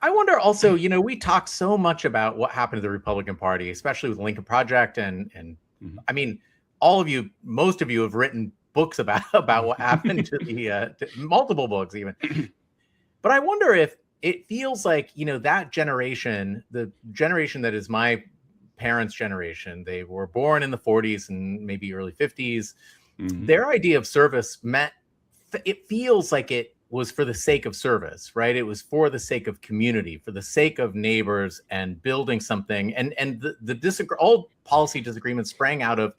I wonder also, we talk so much about what happened to the Republican Party, especially with the Lincoln Project. And I mean, most of you have written books about what happened to to multiple books even. But I wonder if it feels like, that generation, the generation that is my parents' generation, they were born in the 40s and maybe early 50s. Their idea of service it feels like it was for the sake of service, right? It was for the sake of community, for the sake of neighbors and building something. And all policy disagreements sprang out of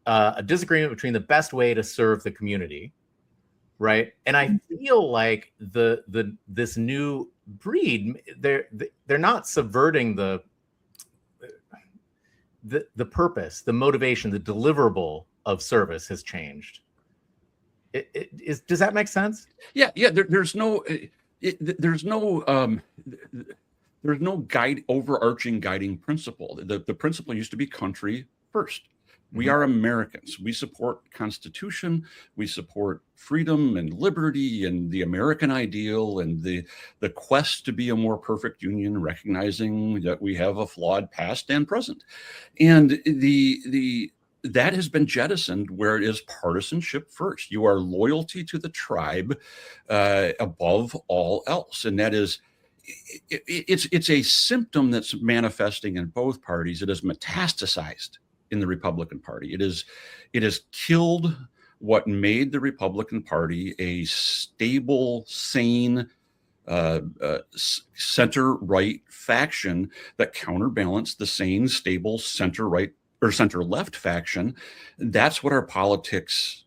a disagreement between the best way to serve the community, right? And I feel like this new breed, they're not subverting the purpose, the motivation, the deliverable of service has changed. Does that make sense? Yeah. There's no overarching guiding principle. The principle used to be country first. We are Americans. We support Constitution. We support freedom and liberty and the American ideal and the quest to be a more perfect union, recognizing that we have a flawed past and present. And that has been jettisoned where it is partisanship first. You are loyalty to the tribe above all else. And that is, it's a symptom that's manifesting in both parties. It is metastasized in the Republican Party. It has killed what made the Republican Party a stable, sane, center-right faction that counterbalanced the sane, stable center-right or center-left faction. That's what our politics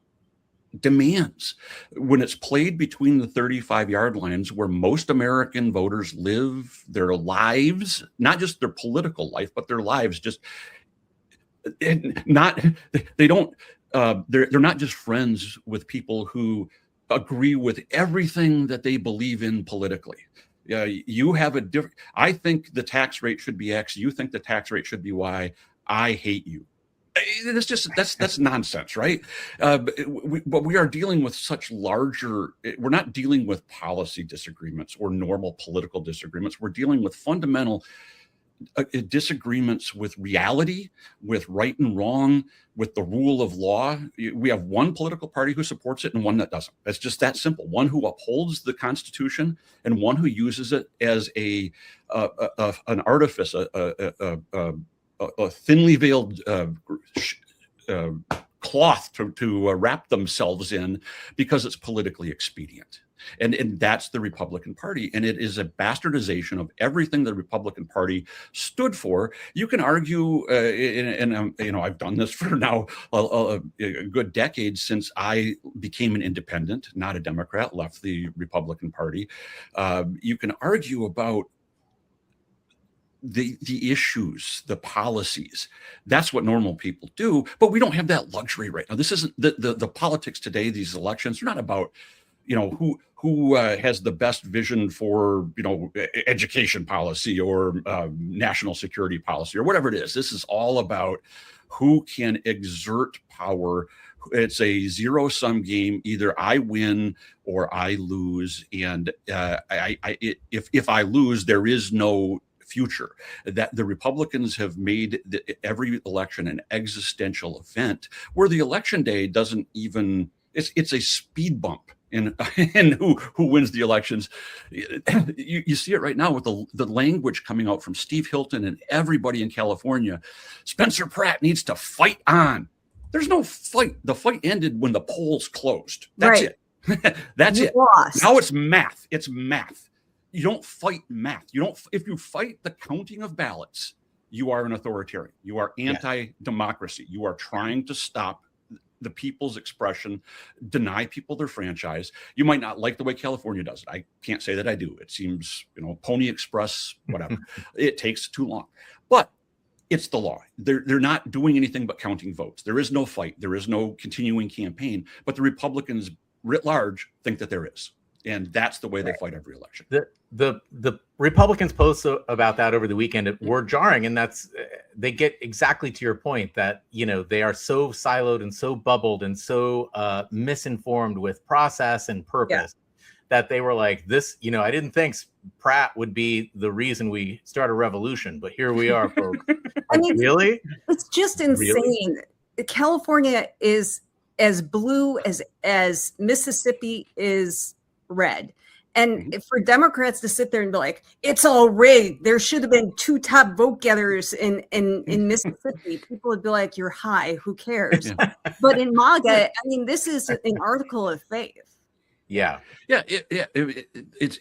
demands. When it's played between the 35-yard lines where most American voters live their lives, not just their political life, but their lives, they're not just friends with people who agree with everything that they believe in politically. You have a different, I think the tax rate should be X. You think the tax rate should be Y. I hate you. That's nonsense, right? But we are dealing with such larger, we're not dealing with policy disagreements or normal political disagreements. We're dealing with fundamental disagreements with reality, with right and wrong, with the rule of law. We have one political party who supports it and one that doesn't. It's just that simple. One who upholds the Constitution and one who uses it as an artifice, a thinly veiled cloth to wrap themselves in because it's politically expedient. And that's the Republican Party. And it is a bastardization of everything the Republican Party stood for. You can argue, and I've done this for now a good decade since I became an independent, not a Democrat, left the Republican Party. You can argue about the issues, the policies. That's what normal people do, but we don't have that luxury right now. This isn't the politics today. These elections are not about, who has the best vision for, education policy or national security policy or whatever it is. This is all about who can exert power. It's a zero-sum game. Either I win or I lose. And if I lose, there is no future. That the Republicans have made every election an existential event where the election day doesn't even, it's a speed bump in who wins the elections. You see it right now with the language coming out from Steve Hilton and everybody in California. Spencer Pratt needs to fight on. There's no fight. The fight ended when the polls closed. That's it. That's it. Lost. Now it's math. It's math. You don't fight math. If you fight the counting of ballots, you are an authoritarian. You are anti-democracy. You are trying to stop the people's expression, deny people their franchise. You might not like the way California does it. I can't say that I do. It seems, Pony Express, whatever. It takes too long. But it's the law. They're not doing anything but counting votes. There is no fight. There is no continuing campaign. But the Republicans writ large think that there is. And that's the way they fight every election. The Republicans' posts about that over the weekend were jarring, and they get exactly to your point that they are so siloed and so bubbled and so misinformed with process and purpose that they were like, this, I didn't think Pratt would be the reason we start a revolution, but here we are, folks. I mean, really? It's just insane. Really? California is as blue as Mississippi is red. And for Democrats to sit there and be like, it's all rigged, there should have been 2 top vote getters in Mississippi, people would be like, you're high, who cares? Yeah. But in MAGA, I mean, this is an article of faith. Yeah. Yeah. It's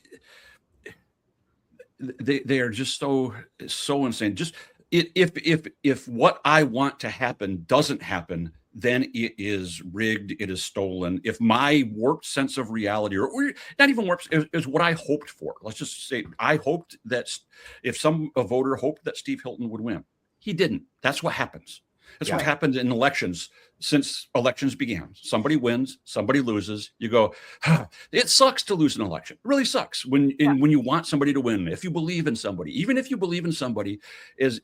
they are just so insane. Just if what I want to happen doesn't happen, then it is rigged, it is stolen. If my warped sense of reality, or not even warped, is what I hoped for. Let's just say I hoped that if a voter hoped that Steve Hilton would win, he didn't. That's what happens. That's what happened in elections since elections began. Somebody wins, somebody loses. You go, it sucks to lose an election. It really sucks when you want somebody to win. If you believe in somebody, even if you believe in somebody is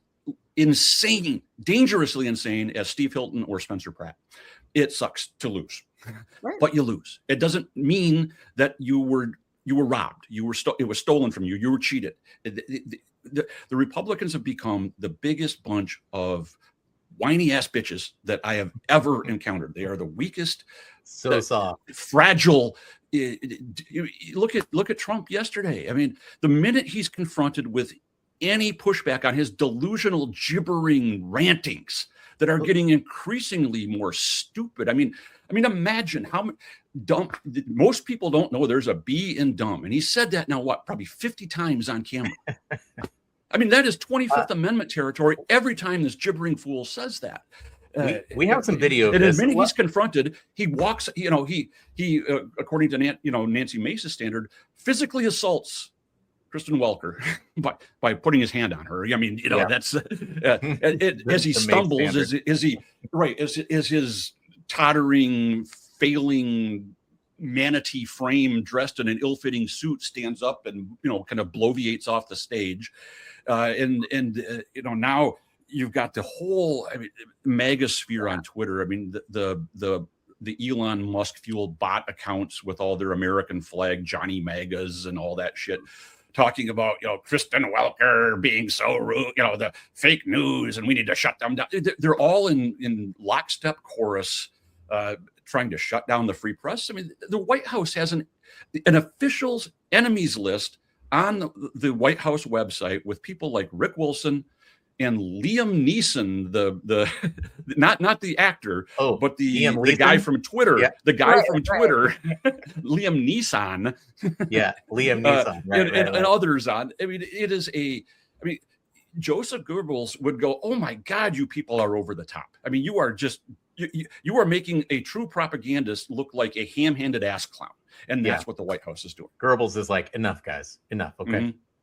insane, dangerously insane as Steve Hilton or Spencer Pratt, it sucks to lose, but you lose. It doesn't mean that you were robbed. It was stolen from you. You were cheated. The Republicans have become the biggest bunch of whiny ass bitches that I have ever encountered. They are the weakest, soft, fragile. Look at Trump yesterday. I mean, the minute he's confronted with any pushback on his delusional, gibbering rantings that are getting increasingly more stupid. I mean, imagine how dumb. Most people don't know there's a B in dumb, and he said that now probably 50 times on camera. I mean, that is 25th Amendment territory every time this gibbering fool says that. We have some video of and this. The minute he's confronted, he walks. He according to Nancy Mace's standard, physically assaults Kristen Welker by putting his hand on her. I mean, that's as he stumbles, as his tottering, failing manatee frame dressed in an ill-fitting suit stands up and kind of bloviates off the stage, now you've got the whole MAGA sphere on Twitter. I mean, the Elon Musk fueled bot accounts with all their American flag Johnny MAGAs and all that shit, talking about Kristen Welker being so rude, the fake news, and we need to shut them down. They're all in lockstep chorus, trying to shut down the free press. I mean, the White House has an officials enemies list on the White House website with people like Rick Wilson and Liam Neeson, the not the actor, but the guy from Twitter, Twitter, Liam Neeson, Liam Neeson, and others on. I mean, it is Joseph Goebbels would go, "Oh my God, you people are over the top. I mean, you are just you are making a true propagandist look like a ham-handed ass clown." And that's what the White House is doing. Goebbels is like, enough, guys, enough. Okay.